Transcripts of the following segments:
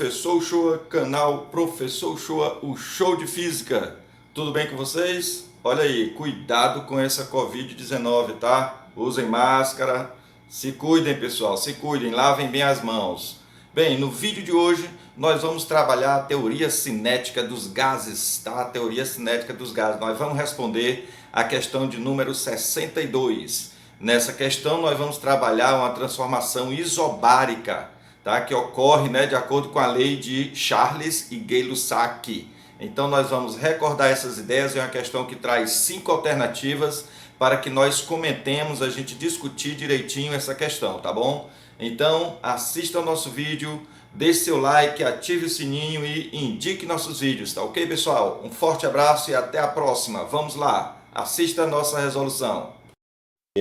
Professor Uchoa, canal Professor Uchoa, o show de física. Tudo bem com vocês? Olha aí, cuidado com essa Covid-19, tá? Usem máscara, se cuidem pessoal, se cuidem, lavem bem as mãos. Bem, no vídeo de hoje nós vamos trabalhar a teoria cinética dos gases, tá? A teoria cinética dos gases. Nós vamos responder a questão de número 62. Nessa questão nós vamos trabalhar uma transformação isobárica, tá? Que ocorre, de acordo com a lei de Charles e Gay-Lussac. Então nós vamos recordar essas ideias. É uma questão que traz 5 alternativas para que nós comentemos, a gente discutir direitinho essa questão, tá bom? Então assista o nosso vídeo, deixe seu like, ative o sininho e indique nossos vídeos, tá ok, pessoal? Um forte abraço e até a próxima. Vamos lá, assista a nossa resolução.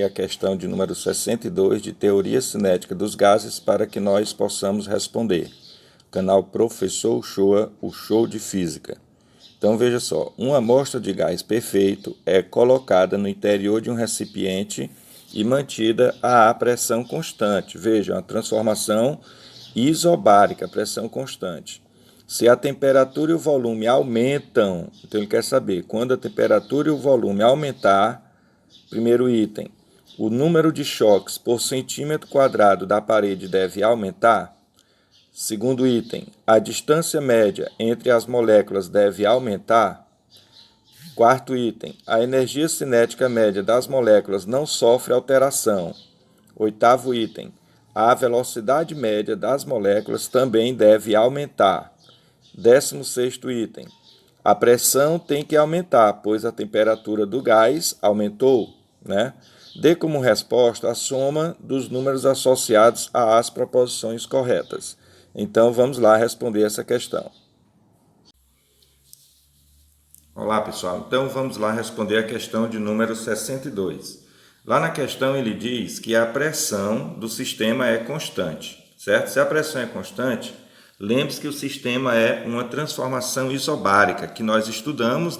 A questão de número 62 de teoria cinética dos gases para que nós possamos responder. Canal Professor Uchoa, o show de física. Então veja só, uma amostra de gás perfeito é colocada no interior de um recipiente e mantida a pressão constante. Veja, uma transformação isobárica, pressão constante. Se a temperatura e o volume aumentam, então ele quer saber, quando a temperatura e o volume aumentar, primeiro item, o número de choques por centímetro quadrado da parede deve aumentar. Segundo item, a distância média entre as moléculas deve aumentar. Quarto item, a energia cinética média das moléculas não sofre alteração. Oitavo item, a velocidade média das moléculas também deve aumentar. 16º item, a pressão tem que aumentar, pois a temperatura do gás aumentou, Dê como resposta a soma dos números associados às proposições corretas. Então, vamos lá responder essa questão. Olá, pessoal. Então, vamos lá responder a questão de número 62. Lá na questão, ele diz que a pressão do sistema é constante, certo? Se a pressão é constante, lembre-se que o sistema é uma transformação isobárica, que nós estudamos,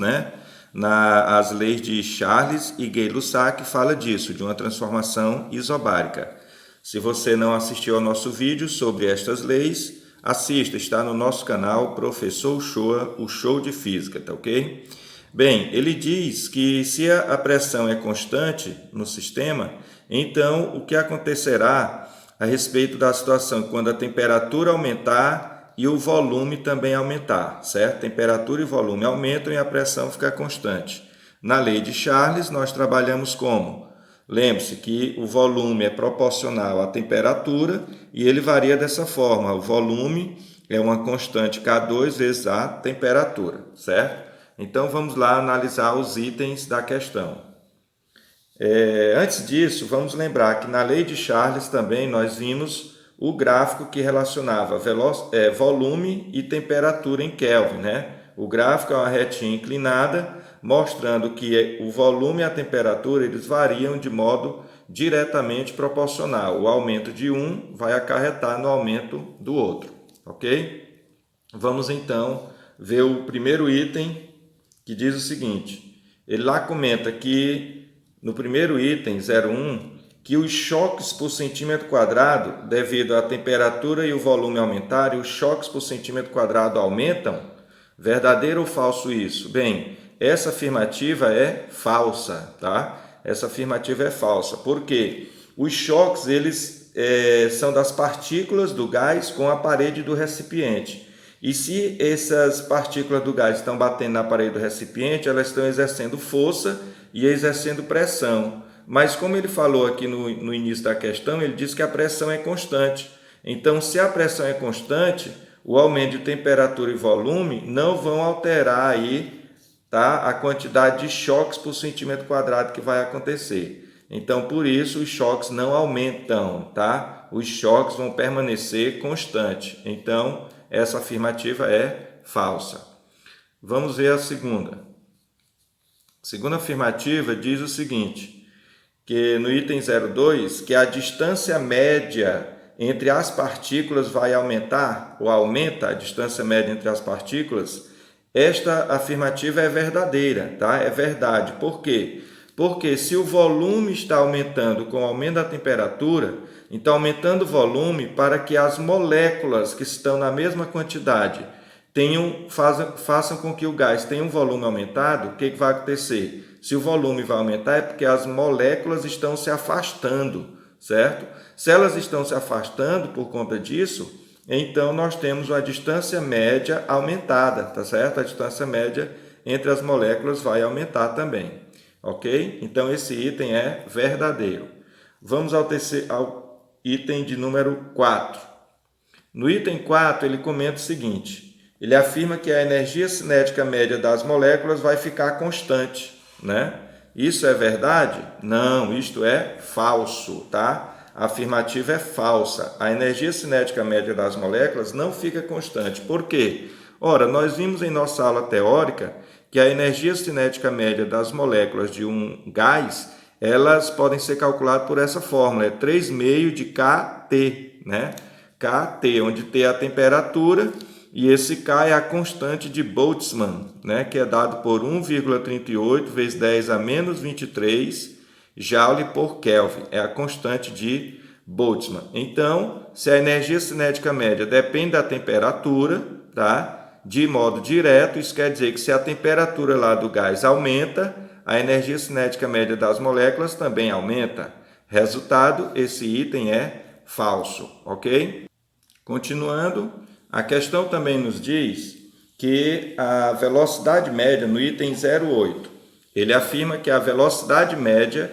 as leis de Charles e Gay-Lussac fala disso, de uma transformação isobárica. Se você não assistiu ao nosso vídeo sobre estas leis, assista, está no nosso canal Professor Uchoa, o show de física, tá ok? Bem, ele diz que se a pressão é constante no sistema, então o que acontecerá a respeito da situação quando a temperatura aumentar e o volume também aumentar, certo? Temperatura e volume aumentam e a pressão fica constante. Na lei de Charles, nós trabalhamos como? Lembre-se que o volume é proporcional à temperatura e ele varia dessa forma. O volume é uma constante K2 vezes a temperatura, certo? Então, vamos lá analisar os itens da questão. Antes disso, vamos lembrar que na lei de Charles também nós vimos o gráfico que relacionava volume e temperatura em Kelvin, O gráfico é uma retinha inclinada, mostrando que o volume e a temperatura eles variam de modo diretamente proporcional. O aumento de um vai acarretar no aumento do outro, ok? Vamos então ver o primeiro item, que diz o seguinte. Ele lá comenta que no primeiro item, 01, que os choques por centímetro quadrado, devido à temperatura e o volume aumentarem, os choques por centímetro quadrado aumentam? Verdadeiro ou falso isso? Bem, essa afirmativa é falsa, tá? Essa afirmativa é falsa. Por quê? Os choques, eles são das partículas do gás com a parede do recipiente. E se essas partículas do gás estão batendo na parede do recipiente, elas estão exercendo força e exercendo pressão. Mas como ele falou aqui no início da questão, ele diz que a pressão é constante. Então, se a pressão é constante, o aumento de temperatura e volume não vão alterar aí, tá, a quantidade de choques por centímetro quadrado que vai acontecer. Então, por isso, os choques não aumentam, tá? Os choques vão permanecer constantes. Então, essa afirmativa é falsa. Vamos ver a segunda. A segunda afirmativa diz o seguinte, que no item 02, que a distância média entre as partículas vai aumentar, ou aumenta a distância média entre as partículas. Esta afirmativa é verdadeira, tá? É verdade. Por quê? Porque se o volume está aumentando com o aumento da temperatura, Então, aumentando o volume para que as moléculas que estão na mesma quantidade façam com que o gás tenha um volume aumentado, o que vai acontecer? Se o volume vai aumentar é porque as moléculas estão se afastando, certo? Se elas estão se afastando por conta disso, então nós temos a distância média aumentada, tá certo? A distância média entre as moléculas vai aumentar também, ok? Então esse item é verdadeiro. Vamos ao item de número 4. No item 4 ele comenta o seguinte: ele afirma que a energia cinética média das moléculas vai ficar constante, né? Isso é verdade? Não, isto é falso, tá? A afirmativa é falsa. A energia cinética média das moléculas não fica constante. Por quê? Ora, nós vimos em nossa aula teórica que a energia cinética média das moléculas de um gás, elas podem ser calculadas por essa fórmula, é 3,5 de kT, né? kT, onde T é a temperatura e esse K é a constante de Boltzmann, né? Que é dado por 1,38 vezes 10 a menos 23 Joule por Kelvin, é a constante de Boltzmann. Então, se a energia cinética média depende da temperatura, tá? De modo direto, isso quer dizer que se a temperatura lá do gás aumenta, a energia cinética média das moléculas também aumenta. Resultado, esse item é falso, ok? Continuando, a questão também nos diz que a velocidade média no item 08, ele afirma que a velocidade média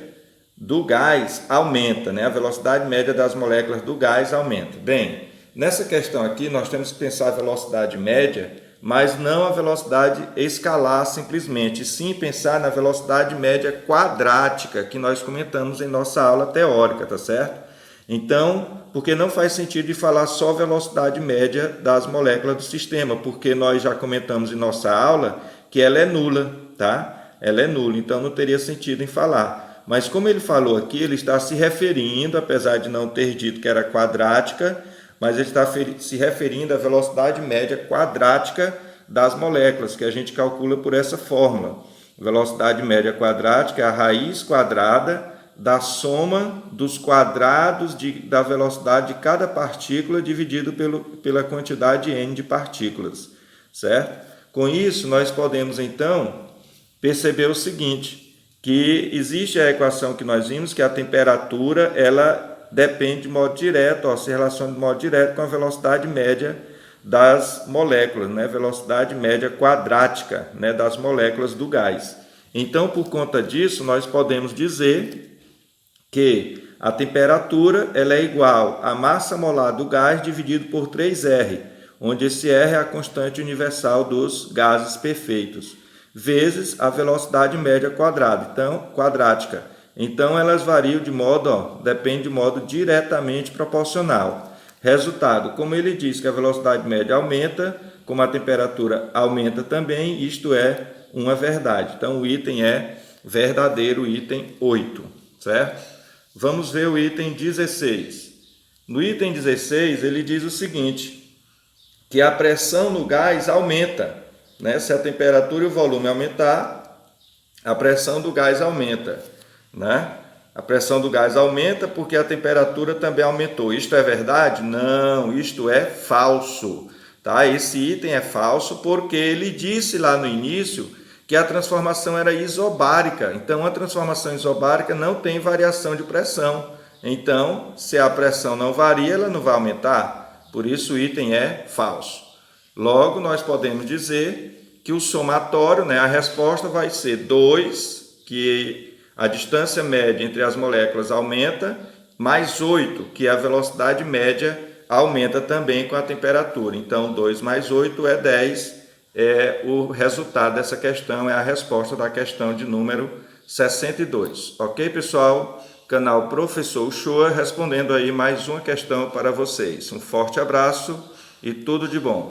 do gás aumenta, né? A velocidade média das moléculas do gás aumenta. Bem, nessa questão aqui nós temos que pensar a velocidade média, mas não a velocidade escalar simplesmente, sim pensar na velocidade média quadrática que nós comentamos em nossa aula teórica, tá certo? Então, porque não faz sentido de falar só velocidade média das moléculas do sistema, porque nós já comentamos em nossa aula que ela é nula, tá? Ela é nula, então não teria sentido em falar. Mas como ele falou aqui, ele está se referindo, apesar de não ter dito que era quadrática, mas ele está se referindo à velocidade média quadrática das moléculas, que a gente calcula por essa fórmula. Velocidade média quadrática é a raiz quadrada da soma dos quadrados da velocidade de cada partícula dividido pela quantidade n de partículas, certo? Com isso, nós podemos, então, perceber o seguinte, que existe a equação que nós vimos, que a temperatura ela depende de modo direto, se relaciona de modo direto com a velocidade média das moléculas, né? Velocidade média quadrática, né? Das moléculas do gás. Então, por conta disso, nós podemos dizer que a temperatura ela é igual à massa molar do gás dividido por 3R, onde esse R é a constante universal dos gases perfeitos, vezes a velocidade média quadrática. Então, elas variam de modo, depende de modo diretamente proporcional. Resultado, como ele diz que a velocidade média aumenta, como a temperatura aumenta também, isto é uma verdade. Então, o item é verdadeiro, item 8, certo? Vamos ver o item 16. No item 16, ele diz o seguinte, que a pressão no gás aumenta, né? Se a temperatura e o volume aumentar, a pressão do gás aumenta, né? A pressão do gás aumenta porque a temperatura também aumentou. Isto é verdade? Não, isto é falso, tá? Esse item é falso porque ele disse lá no início que a transformação era isobárica. Então, a transformação isobárica não tem variação de pressão. Então, se a pressão não varia, ela não vai aumentar. Por isso, o item é falso. Logo, nós podemos dizer que o somatório, né, a resposta vai ser 2, que a distância média entre as moléculas aumenta, mais 8, que a velocidade média aumenta também com a temperatura. Então, 2 mais 8 é 10. O resultado dessa questão é a resposta da questão de número 62. Ok, pessoal? Canal Professor Uchoa respondendo aí mais uma questão para vocês. Um forte abraço e tudo de bom.